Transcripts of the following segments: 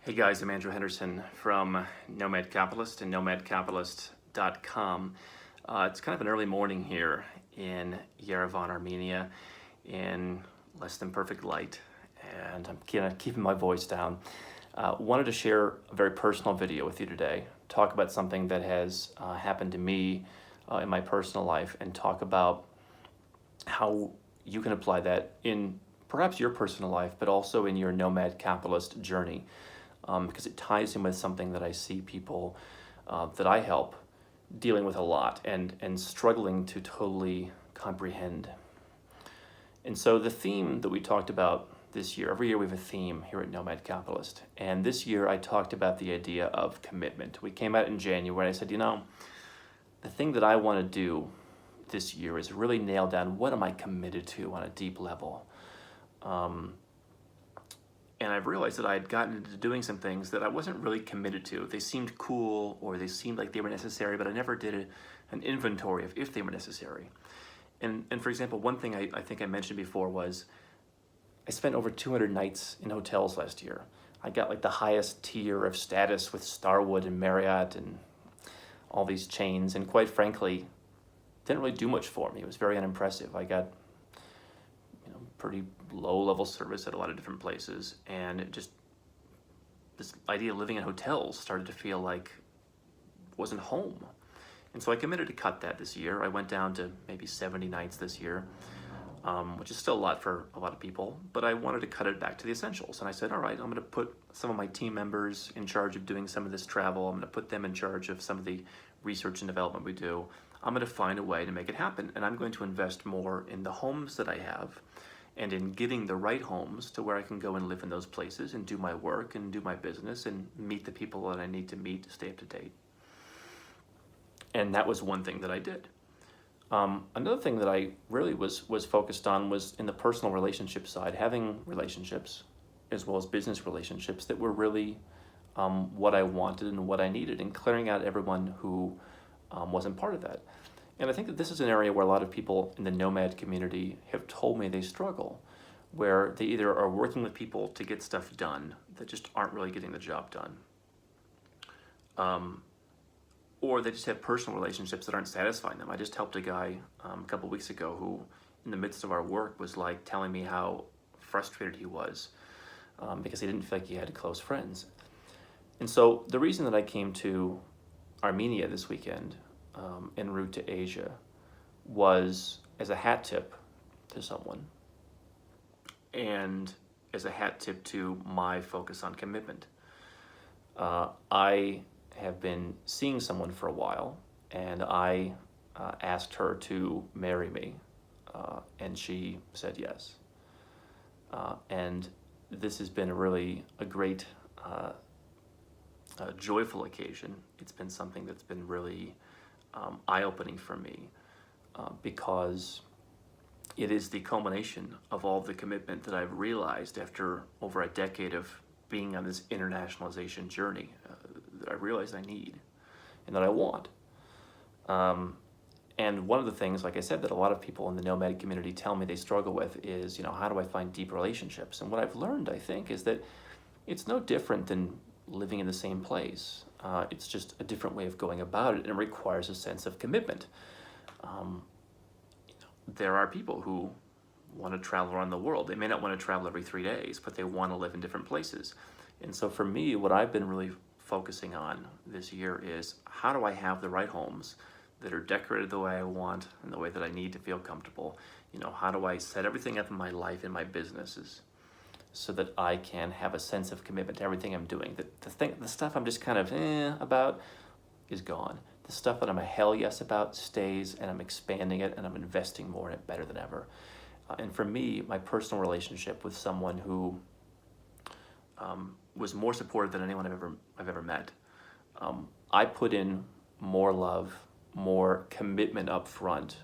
Hey guys, I'm Andrew Henderson from Nomad Capitalist and nomadcapitalist.com. It's kind of an early morning here in Yerevan, Armenia, in less than perfect light, and I'm kind of keeping my voice down. Wanted to share a very personal video with you today, talk about something that has happened to me in my personal life, and talk about how you can apply that in perhaps your personal life, but also in your nomad capitalist journey. Because it ties in with something that I see people that I help dealing with a lot and struggling to totally comprehend. And so the theme that we talked about this year, every year we have a theme here at Nomad Capitalist. And this year I talked about the idea of commitment. We came out in January and I said, the thing that I want to do this year is really nail down what am I committed to on a deep level. And I've realized that I had gotten into doing some things that I wasn't really committed to. They seemed cool or they seemed like they were necessary, but I never did an inventory of if they were necessary. And for example, one thing I think I mentioned before was I spent over 200 nights in hotels last year. I got like the highest tier of status with Starwood and Marriott and all these chains. And quite frankly, didn't really do much for me. It was very unimpressive. I got pretty low-level service at a lot of different places, and it just, this idea of living in hotels started to feel like wasn't home. And so I committed to cut that this year. I went down to maybe 70 nights this year, which is still a lot for a lot of people, but I wanted to cut it back to the essentials. And I said, all right, I'm gonna put some of my team members in charge of doing some of this travel. I'm gonna put them in charge of some of the research and development we do. I'm gonna find a way to make it happen, and I'm going to invest more in the homes that I have and in getting the right homes to where I can go and live in those places and do my work and do my business and meet the people that I need to meet to stay up to date. And that was one thing that I did. Another thing that I really was focused on was in the personal relationship side, having relationships as well as business relationships that were really what I wanted and what I needed, and clearing out everyone who wasn't part of that. And I think that this is an area where a lot of people in the nomad community have told me they struggle, where they either are working with people to get stuff done that just aren't really getting the job done, or they just have personal relationships that aren't satisfying them. I just helped a guy a couple weeks ago who, in the midst of our work, was like telling me how frustrated he was because he didn't feel like he had close friends. And so the reason that I came to Armenia this weekend en route to Asia was as a hat tip to someone and as a hat tip to my focus on commitment. I have been seeing someone for a while, and I asked her to marry me, and she said yes. And this has been a great joyful occasion. It's been something that's been really eye-opening for me because it is the culmination of all the commitment that I've realized after over a decade of being on this internationalization journey that I realized I need and that I want. And one of the things, like I said, that a lot of people in the nomad community tell me they struggle with is, how do I find deep relationships? And what I've learned, I think, is that it's no different than living in the same place. It's just a different way of going about it, and it requires a sense of commitment. There are people who want to travel around the world. They may not want to travel every 3 days, but they want to live in different places. And so for me, what I've been really focusing on this year is how do I have the right homes that are decorated the way I want and the way that I need to feel comfortable? How do I set everything up in my life and my businesses so that I can have a sense of commitment to everything I'm doing? The stuff I'm just kind of about is gone. The stuff that I'm a hell yes about stays, and I'm expanding it, and I'm investing more in it better than ever. And for me, my personal relationship with someone who was more supportive than anyone I've ever met. I put in more love, more commitment up front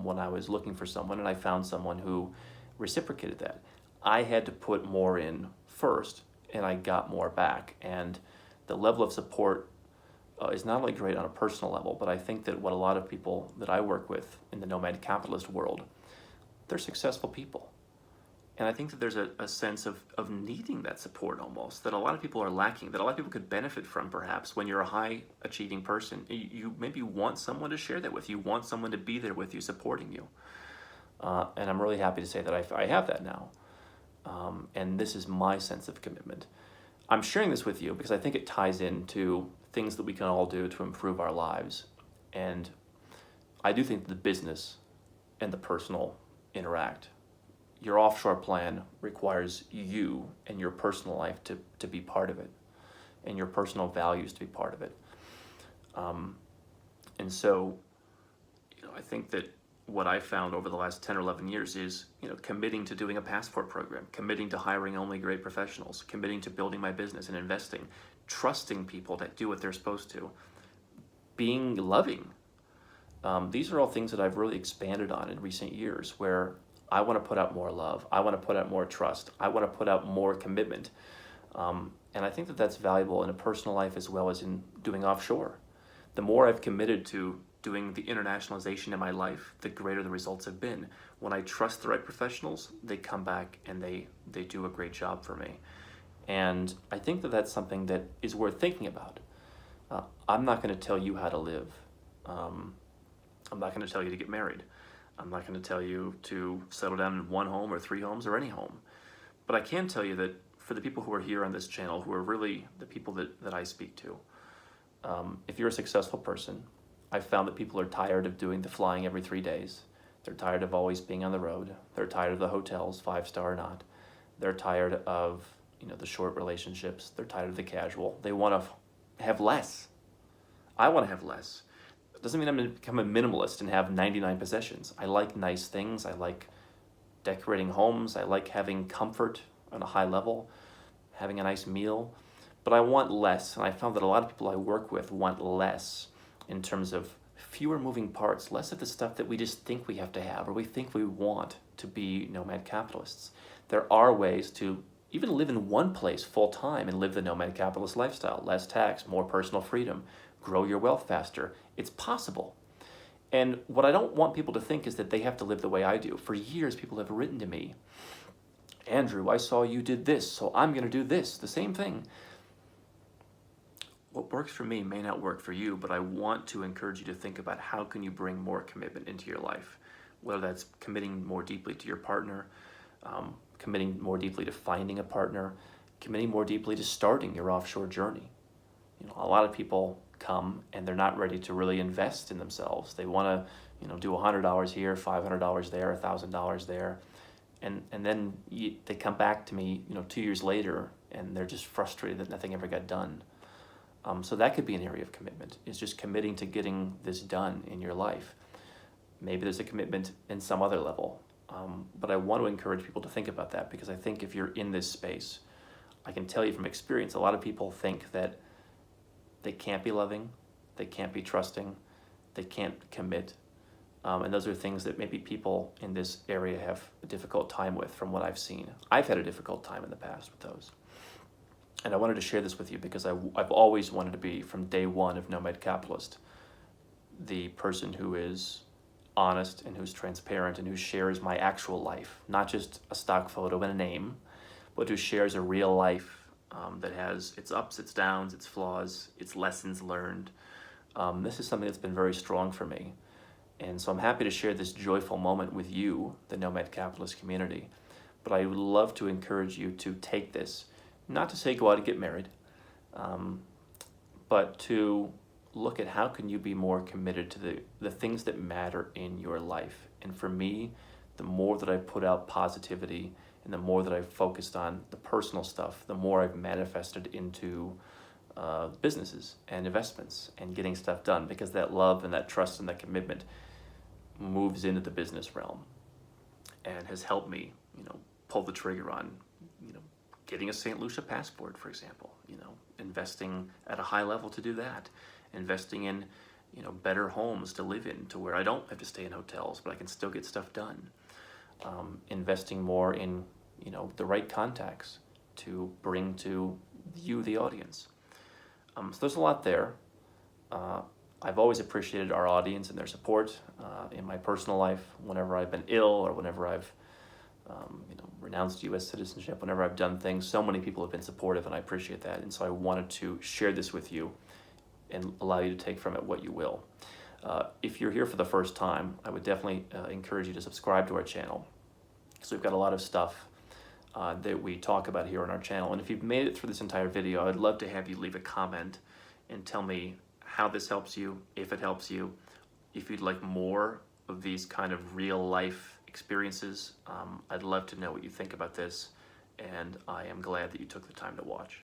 when I was looking for someone, and I found someone who reciprocated that. I had to put more in first, and I got more back. And the level of support is not only great on a personal level, but I think that what a lot of people that I work with in the nomad capitalist world, they're successful people. And I think that there's a sense of needing that support almost, that a lot of people are lacking, that a lot of people could benefit from perhaps when you're a high achieving person. You maybe want someone to share that with you, want someone to be there with you, supporting you. And I'm really happy to say that I have that now. And this is my sense of commitment. I'm sharing this with you because I think it ties into things that we can all do to improve our lives. And I do think the business and the personal interact. Your offshore plan requires you and your personal life to be part of it, and your personal values to be part of it. And so, I think that what I found over the last 10 or 11 years is, committing to doing a passport program, committing to hiring only great professionals, committing to building my business and investing, trusting people that do what they're supposed to, being loving. These are all things that I've really expanded on in recent years, where I want to put out more love. I want to put out more trust. I want to put out more commitment. And I think that that's valuable in a personal life as well as in doing offshore. The more I've committed to doing the internationalization in my life, the greater the results have been. When I trust the right professionals, they come back and they do a great job for me. And I think that that's something that is worth thinking about. I'm not going to tell you how to live. I'm not going to tell you to get married. I'm not going to tell you to settle down in one home or 3 homes or any home. But I can tell you that for the people who are here on this channel, who are really the people that I speak to, if you're a successful person, I've found that people are tired of doing the flying every 3 days. They're tired of always being on the road. They're tired of the hotels, 5-star or not. They're tired of the short relationships. They're tired of the casual. They want to have less. I want to have less. Doesn't mean I'm going to become a minimalist and have 99 possessions. I like nice things. I like decorating homes. I like having comfort on a high level, having a nice meal. But I want less, and I found that a lot of people I work with want less in terms of fewer moving parts, less of the stuff that we just think we have to have or we think we want to be nomad capitalists. There are ways to even live in one place full time and live the nomad capitalist lifestyle. Less tax, more personal freedom, grow your wealth faster. It's possible. And what I don't want people to think is that they have to live the way I do. For years, people have written to me, Andrew, I saw you did this, so I'm going to do this, the same thing. What works for me may not work for you, but I want to encourage you to think about how can you bring more commitment into your life, whether that's committing more deeply to your partner, committing more deeply to finding a partner, committing more deeply to starting your offshore journey. A lot of people come and they're not ready to really invest in themselves. They want to, do $100 here, $500 there, $1,000 there, and then they come back to me, 2 years later, and they're just frustrated that nothing ever got done. So that could be an area of commitment, is just committing to getting this done in your life. Maybe there's a commitment in some other level, but I want to encourage people to think about that, because I think if you're in this space, I can tell you from experience, a lot of people think that they can't be loving, they can't be trusting, they can't commit. And those are things that maybe people in this area have a difficult time with from what I've seen. I've had a difficult time in the past with those. And I wanted to share this with you because I've always wanted to be, from day one of Nomad Capitalist, the person who is honest and who's transparent and who shares my actual life, not just a stock photo and a name, but who shares a real life that has its ups, its downs, its flaws, its lessons learned. This is something that's been very strong for me. And so I'm happy to share this joyful moment with you, the Nomad Capitalist community. But I would love to encourage you to take this, not to say go out and get married, but to look at how can you be more committed to the things that matter in your life. And for me, the more that I put out positivity and the more that I've focused on the personal stuff, the more I've manifested into businesses and investments and getting stuff done, because that love and that trust and that commitment moves into the business realm and has helped me, pull the trigger on, getting a St. Lucia passport, for example, investing at a high level to do that, investing in, better homes to live in, to where I don't have to stay in hotels, but I can still get stuff done. Investing more in, the right contacts to bring to you, the audience. So there's a lot there. I've always appreciated our audience and their support in my personal life. Whenever I've been ill or whenever I've renounced U.S. citizenship. Whenever I've done things, so many people have been supportive, and I appreciate that. And so I wanted to share this with you and allow you to take from it what you will. If you're here for the first time, I would definitely encourage you to subscribe to our channel. So we've got a lot of stuff that we talk about here on our channel. And if you've made it through this entire video, I'd love to have you leave a comment and tell me how this helps you, if it helps you, if you'd like more of these kind of real life experiences. I'd love to know what you think about this, and I am glad that you took the time to watch.